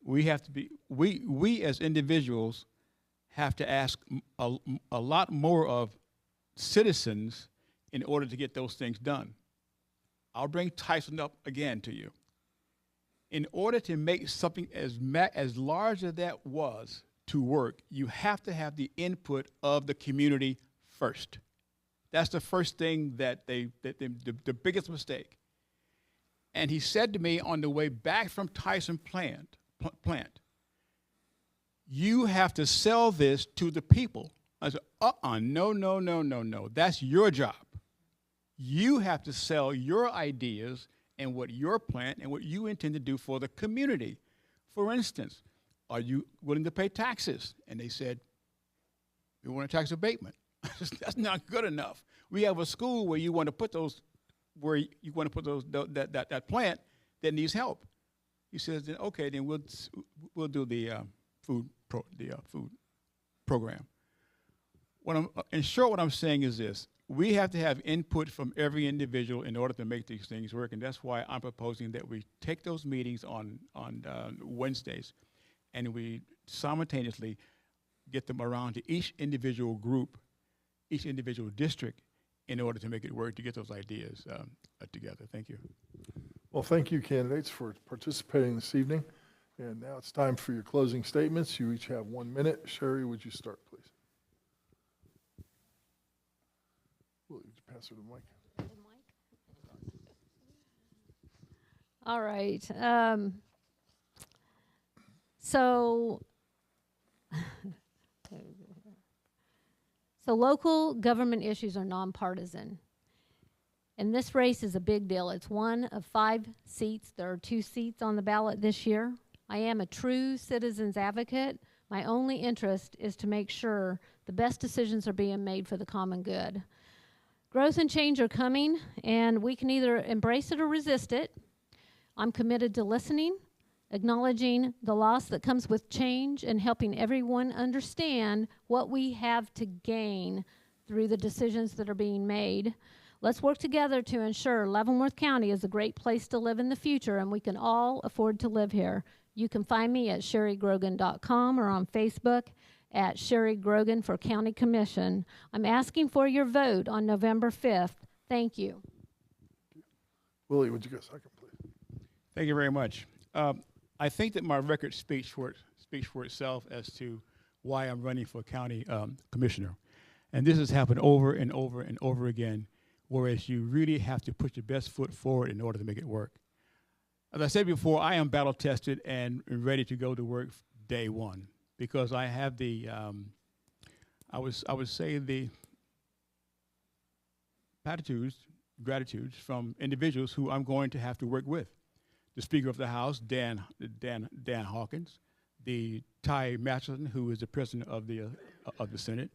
We have to be we as individuals have to ask a lot more of citizens in order to get those things done. I'll bring Tyson up again to you. In order to make something as large as that was to work, you have to have the input of the community first. That's the first thing the biggest mistake. And he said to me on the way back from Tyson plant, you have to sell this to the people. I said, no. That's your job. You have to sell your ideas and what your plan and what you intend to do for the community. For instance, are you willing to pay taxes? And they said, we want a tax abatement. That's not good enough. We have a school where you want to put those, that plant that needs help. He says, then, okay, then we'll do the food program. In short, what I'm saying is this: we have to have input from every individual in order to make these things work, and that's why I'm proposing that we take those meetings on Wednesdays, and we simultaneously get them around to each individual group, each individual district, in order to make it work, to get those ideas together. Thank you. Well, thank you, candidates, for participating this evening. And now it's time for your closing statements. You each have 1 minute. Sherri, would you start, please? Willie, would you pass her the mic? All right. So local government issues are nonpartisan. And this race is a big deal. It's one of 5 seats. There are 2 seats on the ballot this year. I am a true citizens advocate. My only interest is to make sure the best decisions are being made for the common good. Growth and change are coming, and we can either embrace it or resist it. I'm committed to listening, acknowledging the loss that comes with change, and helping everyone understand what we have to gain through the decisions that are being made. Let's work together to ensure Leavenworth County is a great place to live in the future, and we can all afford to live here. You can find me at sherrigrogan.com or on Facebook at Sherri Grogan for County Commission. I'm asking for your vote on November 5th. Thank you. Willie, would you go second, please? Thank you very much. I think that my record speaks for itself as to why I'm running for county commissioner. And this has happened over and over and over again, whereas you really have to put your best foot forward in order to make it work. As I said before, I am battle tested and ready to go to work day one, because I have the, I would say the gratitudes from individuals who I'm going to have to work with. The Speaker of the House, Dan Hawkins, the Ty Masterson, who is the President of the Senate,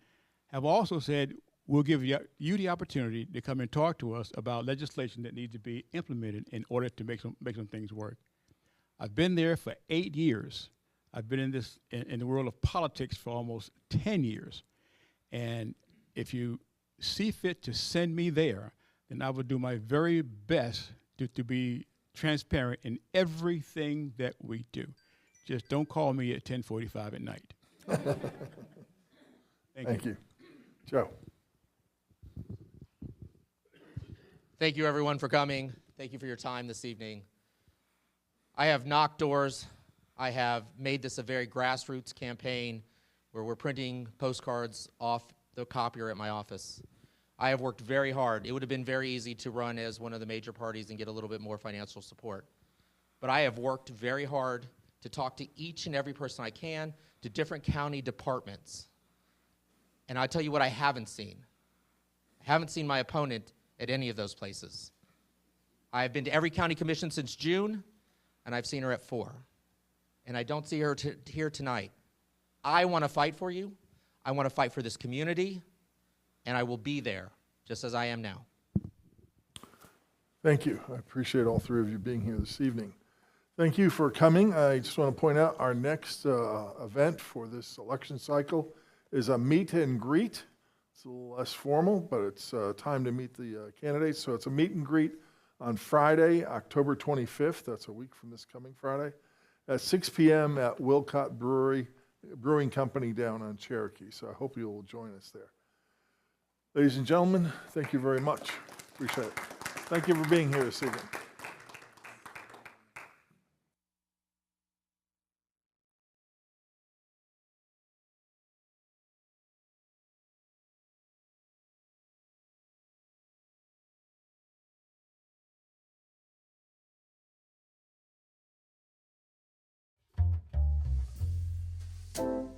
have also said, we'll give you the opportunity to come and talk to us about legislation that needs to be implemented in order to make some things work. I've been there for 8 years. I've been in the world of politics for almost 10 years. And if you see fit to send me there, then I will do my very best to be transparent in everything that we do. Just don't call me at 10:45 at night. Thank you. Joe. Thank you, everyone, for coming. Thank you for your time this evening. I have knocked doors. I have made this a very grassroots campaign where we're printing postcards off the copier at my office. I have worked very hard. It would have been very easy to run as one of the major parties and get a little bit more financial support. But I have worked very hard to talk to each and every person I can, to different county departments. And I'll tell you what I haven't seen. I haven't seen my opponent at any of those places. I've been to every county commission since June, and I've seen her at 4. And I don't see her here tonight. I want to fight for you. I want to fight for this community, and I will be there, just as I am now. Thank you. I appreciate all 3 of you being here this evening. Thank you for coming. I just want to point out our next event for this election cycle is a meet and greet. It's a little less formal, but it's time to meet the candidates. So it's a meet and greet on Friday, October 25th. That's a week from this coming Friday, at 6 p.m. at Wilcott Brewing Company down on Cherokee. So I hope you'll join us there. Ladies and gentlemen, thank you very much. Appreciate it. Thank you for being here this evening. you.